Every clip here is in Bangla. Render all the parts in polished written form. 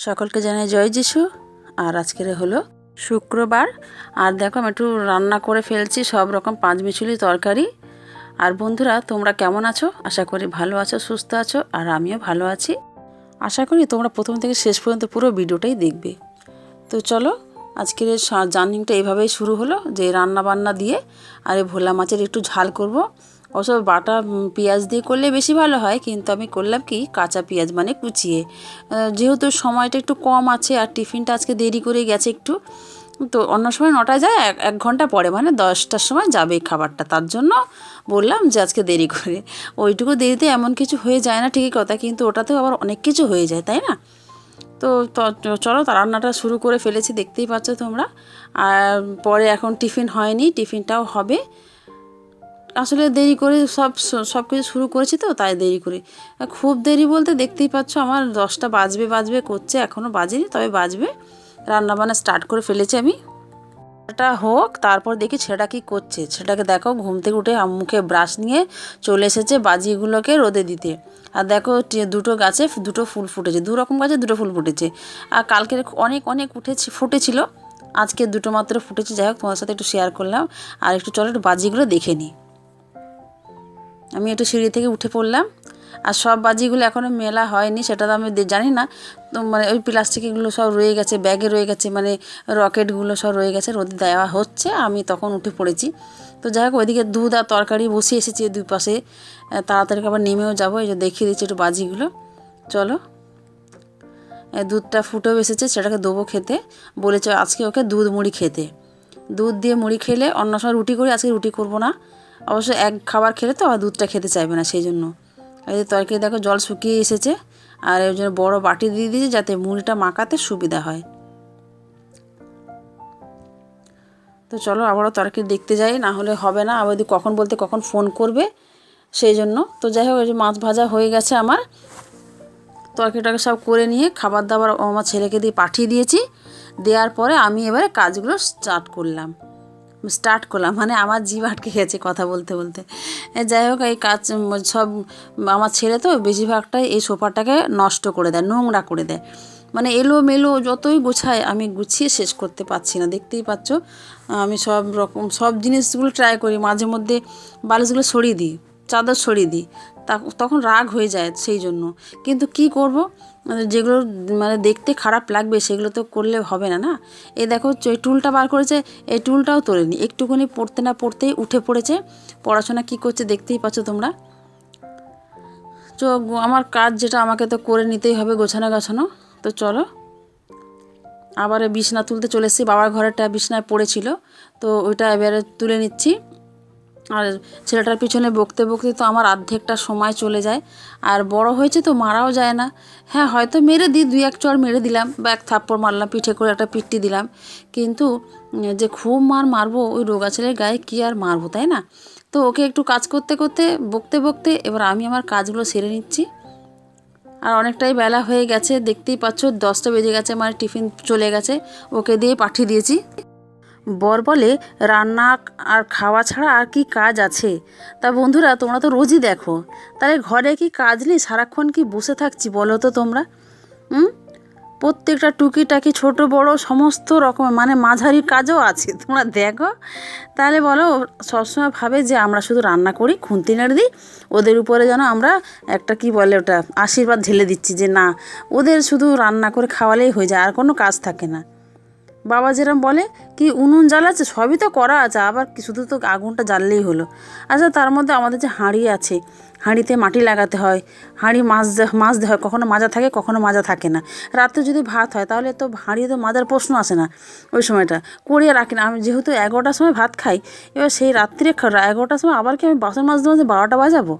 সকলকে জানাই জয় যিশু। আর আজকের হলো শুক্রবার। আর দেখো আমি একটু রান্না করে ফেলছি সব রকম পাঁচমিশুলি তরকারি। আর বন্ধুরা, তোমরা কেমন আছো? আশা করি ভালো আছো, সুস্থ আছো। আর আমিও ভালো আছি। আশা করি তোমরা প্রথম থেকে শেষ পর্যন্ত পুরো ভিডিওটাই দেখবে। তো চলো, আজকের জার্নিংটা এইভাবেই শুরু হলো, যে রান্না বান্না দিয়ে আর এই ভোলা মাছের একটু ঝাল করব। অবশ্য বাটা পেঁয়াজ দিয়ে করলে বেশি ভালো হয়, কিন্তু আমি করলাম কি কাঁচা পেঁয়াজ মানে কুচিয়ে। যেহেতু সময়টা একটু কম আছে আর টিফিনটা আজকে দেরি করে গেছে একটু, তো অন্য সময় 9টায় যায়, এক ঘন্টা পরে মানে 10টার সময় যাবে খাবারটা, তার জন্য বললাম যে আজকে দেরি করে। ওইটুকু দেরিতে এমন কিছু হয়ে যায় না ঠিকই কথা, কিন্তু ওটাতেও আবার অনেক কিছু হয়ে যায়, তাই না? তো চলো, রান্নাটা শুরু করে ফেলেছি, দেখতেই পাচ্ছ তোমরা। আর পরে এখন টিফিন হয়নি, টিফিনটাও হবে। আসলে দেরি করে সব কিছু শুরু করেছি, তো তাই দেরি করে। খুব দেরি বলতে দেখতেই পাচ্ছ আমার 10টা বাজবে করছে, এখনও বাজেনি, তবে বাজবে। রান্নাবান্না স্টার্ট করে ফেলেছি আমি। এটা হোক, তারপর দেখি ছেলেটা কী করছে। ছেলেটাকে দেখো ঘুম থেকে উঠে মুখে ব্রাশ নিয়ে চলে এসেছে বাজিগুলোকে রোদে দিতে। আর দেখো দুটো গাছে দুটো ফুল ফুটেছে, দু রকম গাছে দুটো ফুল ফুটেছে। আর কালকের অনেক অনেক ফুটেছিল, আজকে দুটো মাত্র ফুটেছে। যাই হোক, তোমার সাথে একটু শেয়ার করলাম। আর একটু চলো একটু বাজিগুলো দেখে নিই। আমি একটু সিঁড়ি থেকে উঠে পড়লাম। আর সব বাজিগুলো এখনও মেলা হয়নি, সেটা তো আমি জানি না। তো মানে ওই প্লাস্টিকগুলো সব রয়ে গেছে, ব্যাগে রয়ে গেছে, মানে রকেটগুলো সব রয়ে গেছে, রোদে দেওয়া হচ্ছে। আমি তখন উঠে পড়েছি। তো যাই হোক, ওইদিকে দুধ আর তরকারি বসিয়ে এসেছি দুই পাশে, তাড়াতাড়ি আবার নেমেও যাবো। এই যে দেখিয়ে দিচ্ছি একটু বাজিগুলো। চলো, দুধটা ফুটেও এসেছে, সেটাকে দেবো খেতে। বলেছে আজকে ওকে দুধ মুড়ি খেতে। দুধ দিয়ে মুড়ি খেলে, অন্য সময় রুটি করি, আজকে রুটি করব না। অবশ্য এক খাবার খেলে তো আবার দুধটা খেতে চাইবে না, সেই জন্য। এই যে তরকারি দেখো জল শুকিয়ে এসেছে, আর এর জন্য বড় বাটি দিয়ে দিয়েছি যাতে মুড়িটা মাখাতে সুবিধা হয়। তো চলো আবারও তরকারি দেখতে যাই, না হলে হবে না। আবার যদি কখন বলতে কখন ফোন করবে, সেই জন্য। তো যাই হোক, এই যে মাছ ভাজা হয়ে গেছে আমার। তরকারিটাকে সব করে নিয়ে খাবার দাবার আমার ছেলেকে দিয়ে পাঠিয়ে দিয়েছি। দেওয়ার পরে আমি এবারে কাজগুলো স্টার্ট করলাম মানে আমার জিভ আটকে গেছে কথা বলতে বলতে। যাই হোক, এই কাজ সব আমার ছেলে তো বেশিরভাগটাই এই সোফাটাকে নষ্ট করে দেয়, নোংরা করে দেয়। মানে এলোমেলো যতই গোছায়, আমি গুছিয়ে শেষ করতে পারছি না। দেখতেই পাচ্ছ, আমি সব জিনিসগুলো ট্রাই করি। মাঝে মধ্যে বালিশগুলো সরিয়ে দিই, চাদর সরিয়ে দিই, তখন রাগ হয়ে যায় সেই জন্য। কিন্তু কি করব, যেগুলো মানে দেখতে খারাপ লাগবে সেগুলো তো করলে হবে না, না। এই দেখো এই টুলটা বার করেছে, এই টুলটাও তোলেনি, একটুখানি পড়তে না পড়তেই উঠে পড়েছে। পড়াশোনা কি করছে দেখতেই পাচ্ছ তোমরা। তো আমার কাজ যেটা, আমাকে তো করে নিতেই হবে, গোছানো। তো চলো, আবার বিছনা তুলতে চলে এসেছি। বাবার ঘরেরটা বিছনায় পড়েছিল, তো ওইটা এবারে তুলে নিচ্ছি। আর ছেলেটার পিছনে বকতে তো আমার অর্ধেকটা সময় চলে যায়। আর বড় হয়েছে তো মারাও যায় না। হ্যাঁ, হয়তো মেরে দিই, 2-1 চড় মেরে দিলাম, বা এক থাপ্পড় মারলাম, পিঠে করে একটা পিট্টি দিলাম। কিন্তু যে খুব মারবো ওই রোগা ছেলের গায়ে কী আর মারবো, তাই না? তো ওকে একটু কাজ করতে বকতে এবার আমি আমার কাজগুলো সেরে নিচ্ছি। আর অনেকটাই বেলা হয়ে গেছে, দেখতেই পাচ্ছ 10টা বেজে গেছে, মানে টিফিন চলে গেছে, ওকে দিয়ে পাঠিয়ে দিয়েছি। বর বলে রান্না আর খাওয়া ছাড়া আর কি কাজ আছে? তা বন্ধুরা, তোমরা তো রোজই দেখো, তাহলে ঘরে কি কাজ নেই? সারাক্ষণ কি বসে থাকছি বলো তো তোমরা? প্রত্যেকটা টুকিটাকি ছোট বড় সমস্ত রকমের, মানে মাঝারি কাজও আছে, তোমরা দেখো। তাহলে বলো, সবসময় ভাবে যে আমরা শুধু রান্না করি, খুন্তি নাড়ি দিই, ওদের উপরে যেন আমরা একটা কি বলে ওটা আশীর্বাদ ঢেলে দিচ্ছি, যে না, ওদের শুধু রান্না করে খাওয়ালেই হয়ে যায়, আর কোনো কাজ থাকে না। বাবা যেরকম বলে কি উনুন জ্বালাচ্ছে, সবই তো করা আছে, আবার কি শুধু তো আগুনটা জ্বাললেই হলো। আচ্ছা, তার মধ্যে আমাদের যে হাঁড়ি আছে, হাঁড়িতে মাটি লাগাতে হয়, হাঁড়ি মাজতে হয়, কখনো মাজা থাকে কখনো মাজা থাকে না। রাতে যদি ভাত হয় তাহলে তো হাঁড়ি তো মাজার প্রশ্ন আসে না, ওই সময়টা করিয়ে রাখি না। আমি যেহেতু 11টার সময় ভাত খাই, এবার সেই রাত্রে 11টার সময় আবার কি আমি বাসন মাজতে 12টা বাজাবো,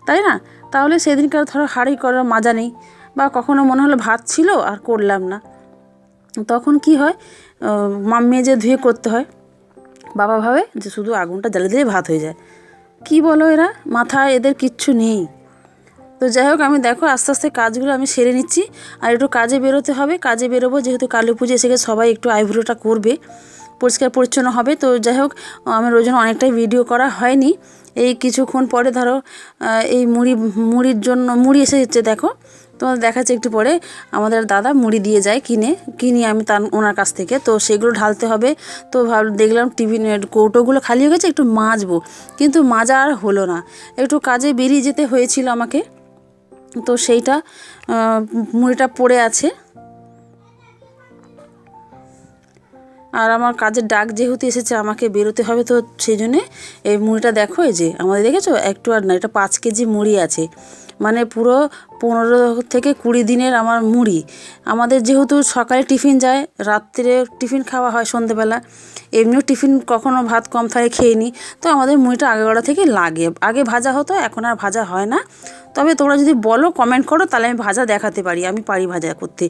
তাই না? তাহলে সেদিনকার ধরো হাঁড়ি করার মাজা নেই, বা কখনো মনে হলো ভাত ছিল আর করলাম না, তখন কি হয়, মেজে ধুয়ে করতে হয়। বাবা ভাবে যে শুধু আগুনটা জ্বালিয়ে দিলেই ভাত হয়ে যায়। কি বলো, এরা মাথায় এদের কিচ্ছু নেই। তো যাই হোক, আমি দেখো আস্তে আস্তে কাজগুলো আমি সেরে নিচ্ছি। আর একটু কাজে বেরোতে হবে, কাজে বেরোবো, যেহেতু কালী পুজো এসে গেছে, সবাই একটু আইব্রোটা করবে, পরিষ্কার পরিচ্ছন্ন হবে। তো যাই হোক, আমার ওই জন্য অনেকটাই ভিডিও করা হয়নি। এই কিছুক্ষণ পরে ধরো এই মুড়ির জন্য মুড়ি এসে যাচ্ছে দেখো। তোমাদের দেখাচ্ছি একটু পরে। আমাদের দাদা মুড়ি দিয়ে যায় কিনি আমি ওনার কাছ থেকে, তো সেগুলো ঢালতে হবে। তো দেখলাম টিফিন কৌটোগুলো খালি হয়ে গেছে, একটু মাজবো, কিন্তু মাজা আর হলো না, একটু কাজে বেরিয়ে যেতে হয়েছিল আমাকে, তো সেইটা মুড়িটা পড়ে আছে। আর আমার কাজের ডাক যেহেতু এসেছে, আমাকে বেরোতে হবে, তো সেই জন্যে এই মুড়িটা দেখো, এই যে আমাদের দেখেছো একটু আর না, এটা 5 কেজি মুড়ি আছে, মানে পুরো 15 থেকে 20 দিনের আমার মুড়ি। আমাদের যেহেতু সকালে টিফিন যায়, রাত্রে টিফিন খাওয়া হয় সন্ধ্যেবেলা, এমনিও টিফিন কখনো ভাত কম থাকে খেয়ে নিই, তো আমাদের মুড়িটা আগেবেলা থেকে লাগে। আগে ভাজা হতো, এখন আর ভাজা হয় না। তবে তোমরা যদি বলো, কমেন্ট করো, তাহলে আমি ভাজা দেখাতে পারি, আমি পারি ভাজা করতে।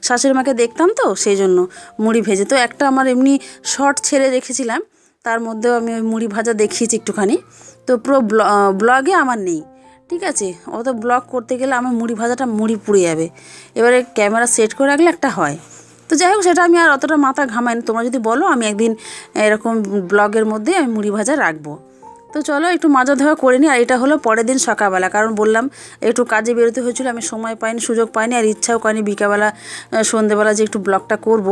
শাশুড়ি মাকে দেখতাম তো, সেই জন্য মুড়ি ভেজে। তো একটা আমার এমনি শর্ট ছেড়ে রেখেছিলাম, তার মধ্যেও আমি ওই মুড়ি ভাজা দেখিয়েছি একটুখানি। তো পুরো ব্লগে আমার নেই, ঠিক আছে? অত ব্লগ করতে গেলে আমার মুড়ি ভাজাটা মুড়ি পুড়ে যাবে, এবারে ক্যামেরা সেট করে রাখলে একটা হয়। তো যাই হোক, সেটা আমি আর অতটা মাথা ঘামাই না। তোমরা যদি বলো, আমি একদিন এরকম ব্লগের মধ্যে আমি মুড়ি ভাজা রাখবো। তো চলো একটু মাজা ধোয়া করে নিই। আর এটা হলো পরের দিন সকালবেলা, কারণ বললাম একটু কাজে বেরোতে হয়েছিল, আমি সময় পাইনি, সুযোগ পাইনি, আর ইচ্ছাও করিনি বিকালবেলা সন্ধ্যেবেলা যে একটু ব্লগটা করব।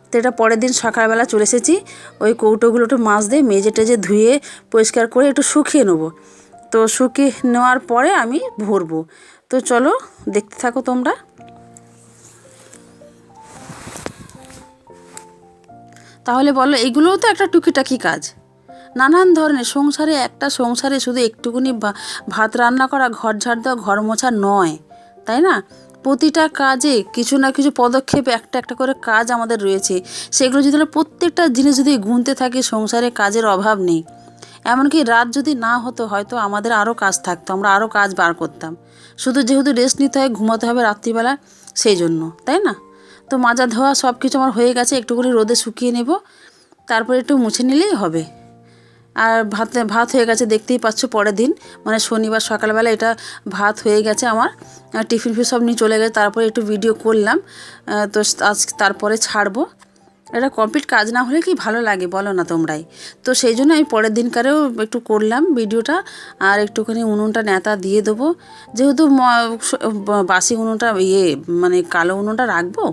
তো এটা পরের দিন সকালবেলা চলে এসেছি। ওই কৌটোগুলো একটু মাছ দিয়ে মেজে টেজে ধুয়ে পরিষ্কার করে একটু শুকিয়ে নেবো। তো শুকিয়ে নেওয়ার পরে আমি ভরবো। তো চলো দেখতে থাকো তোমরা। তাহলে বলো, এগুলোও তো একটা টুকিটাকি কাজ, নানান ধরনের সংসারে। একটা সংসারে শুধু একটুকুনি ভাত রান্না করা, ঘর ঝাড় দেওয়া, ঘর মোছা নয়, তাই না? প্রতিটা কাজে কিছু না কিছু পদক্ষেপ, একটা একটা করে কাজ আমাদের রয়েছে। সেগুলো যদি প্রত্যেকটা জিনিস যদি গুনতে থাকি, সংসারে কাজের অভাব নেই। এমনকি রাত যদি না হতো, হয়তো আমাদের আরও কাজ থাকতো, আমরা আরও কাজ বার করতাম। শুধু যেহেতু রেস্ট নিতে হয়, ঘুমাতে হবে রাত্রিবেলা, সেই জন্য, তাই না? তো মাজা ধোয়া সব কিছু আমার হয়ে গেছে, একটুখানি রোদে শুকিয়ে নেব, তারপরে একটু মুছে নিলেই হবে। আর ভাত হয়ে গেছে, দেখতেই পাচ্ছ। পরের দিন মানে শনিবার সকালবেলা এটা ভাত হয়ে গেছে আমার, টিফিন সব নিয়ে চলে গেছে। তারপরে একটু ভিডিও করলাম, তো আজ তারপরে ছাড়বো। এটা কমপ্লিট কাজ না হলে কি ভালো লাগে বলো না তোমরাই? তো সেই জন্য আমি পরের দিনকারেও একটু করলাম ভিডিওটা। আর একটুখানি উনুনটা নেতা দিয়ে দেবো, যেহেতু বাসি উনুনটা মানে কালো উনুনটা রাখবো,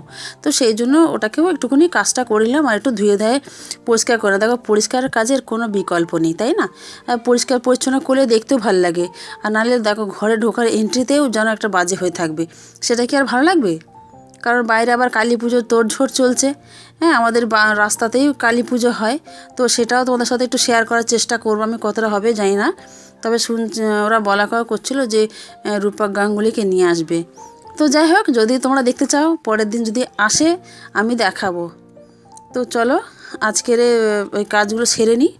তো সেই জন্য ওটাকেও একটুখানি কাজটা করিলাম। আর একটু ধুয়ে ধুয়ে পরিষ্কার করে, দেখো পরিষ্কার কাজের কোনো বিকল্প নেই, তাই না? পরিষ্কার পরিচ্ছন্ন করলে দেখতেও ভালো লাগে। আর নাহলে দেখো ঘরে ঢোকার এন্ট্রিতেও যেন একটা বাজে হয়ে থাকবে, সেটা কি আর ভালো লাগবে? কারণ বাইরে আবার কালী পুজোর তোড়ঝোড় চলছে। হ্যাঁ, আমাদের রাস্তাতেই কালী পুজো হয়, তো সেটাও তোমাদের সাথে একটু শেয়ার করার চেষ্টা করবো। আমি কতটা হবে জানি না, তবে ওরা বলা কওয়া করছিল যে রূপক গাঙ্গুলিকে নিয়ে আসবে। তো যাই হোক, যদি তোমরা দেখতে চাও, পরের দিন যদি আসে আমি দেখাবো। তো চলো আজকের ওই কাজগুলো সেরে নিই।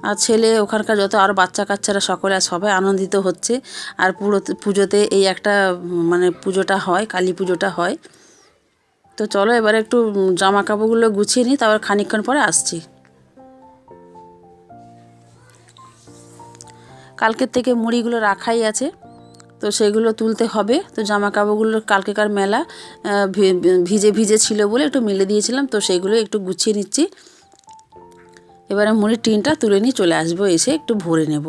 আর ছেলে ওখানকার যত আরও বাচ্চা কাচ্চারা সকলে সবাই আনন্দিত হচ্ছে। আর পুজোতে এই একটা মানে পুজোটা হয়, কালী পুজোটা হয়। তো চলো এবারে একটু জামা কাপড়গুলো গুছিয়ে নিই, তারপর খানিকক্ষণ পরে আসছি। কালকের থেকে মুড়িগুলো রাখাই আছে, তো সেগুলো তুলতে হবে। তো জামা কাপড়গুলো কালকেকার মেলা ভিজে ভিজে ছিল বলে একটু মেলে দিয়েছিলাম, তো সেইগুলো একটু গুছিয়ে নিচ্ছি। এবারে মুড়ির টিনটা তুলে নিয়ে চলে আসবো, এসে একটু ভরে নেব,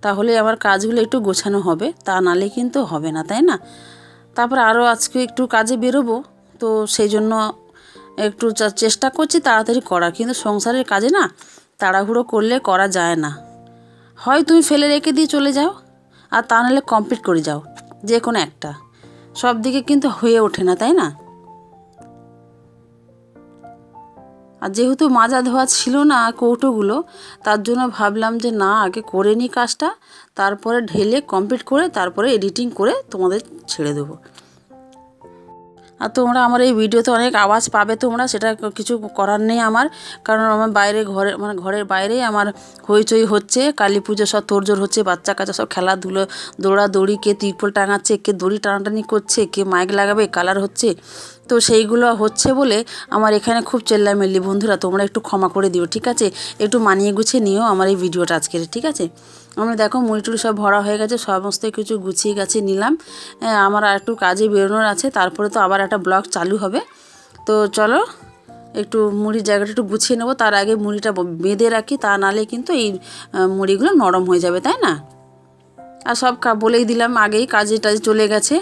তাহলে আমার কাজগুলো একটু গোছানো হবে, তা নালে কিন্তু হবে না, তাই না? তারপর আরও আজকে একটু কাজে বেরোবো, তো সেই জন্য একটু চেষ্টা করছি তাড়াতাড়ি করার। কিন্তু সংসারের কাজে না তাড়াহুড়ো করলে করা যায় না। হয় তুমি ফেলে রেখে দিয়ে চলে যাও, আর তা নাহলে কমপ্লিট করে যাও, যে কোনো একটা। সব দিকে কিন্তু হয়ে ওঠে না, তাই না? আর যেহেতু মাজা ধোয়া ছিল না কৌটোগুলো, তার জন্য ভাবলাম যে না, আগে করে নিই কাজটা, তারপরে ঢেলে কমপ্লিট করে তারপরে এডিটিং করে তোমাদের ছেড়ে দেবো। আর তোমরা আমার এই ভিডিওতে অনেক আওয়াজ পাবে তোমরা, সেটা কিছু করার নেই আমার, কারণ আমার বাইরে ঘরের বাইরেই আমার হইচই হচ্ছে, কালী পুজো সব তোড়জোড় হচ্ছে, বাচ্চা কাচ্চা সব খেলাধুলো, দৌড়াদৌড়ি, কে তিরপল টাঙাচ্ছে, কে দড়ি টানাটানি করছে, কে মাইক লাগাবে, কালার হচ্ছে। তো সেইগুলো হচ্ছে বলে আমার এখানে খুব চেল্লামেল্লি। বন্ধুরা তোমরা একটু ক্ষমা করে দিও, ঠিক আছে? একটু মানিয়ে গুছিয়ে নিও আমার এই ভিডিওটা আজকের, ঠিক আছে? আমরা দেখো মুড়ি সব ভরা হয়ে গেছে, সমস্ত কিছু গুছিয়ে গাছিয়ে নিলাম। আমার আর একটু কাজে বেরোনোর আছে, তারপরে তো আবার একটা ব্লগ চালু হবে। তো চলো একটু মুড়ির জায়গাটা একটু গুছিয়ে নেবো, তার আগে মুড়িটা বেঁধে রাখি, তা নালে কিন্তু এই মুড়িগুলো নরম হয়ে যাবে, তাই না? আর সব বলেই দিলাম আগেই, কাজে টাজে চলে গেছে,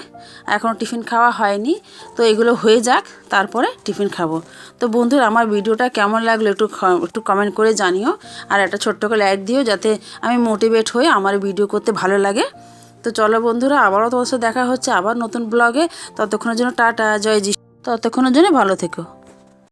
এখনও টিফিন খাওয়া হয়নি। তো এগুলো হয়ে যাক, তারপরে টিফিন খাবো। তো বন্ধুরা, আমার ভিডিওটা কেমন লাগলো একটু কমেন্ট করে জানিও, আর একটা ছোট্ট করে লাইক দিও, যাতে আমি মোটিভেট হয়ে আমার ভিডিও করতে ভালো লাগে। তো চলো বন্ধুরা, আবারও তোমার সাথে দেখা হচ্ছে আবার নতুন ব্লগে। ততক্ষণের জন্য টাটা, জয় যিশু। ততক্ষণের জন্য ভালো থেকো।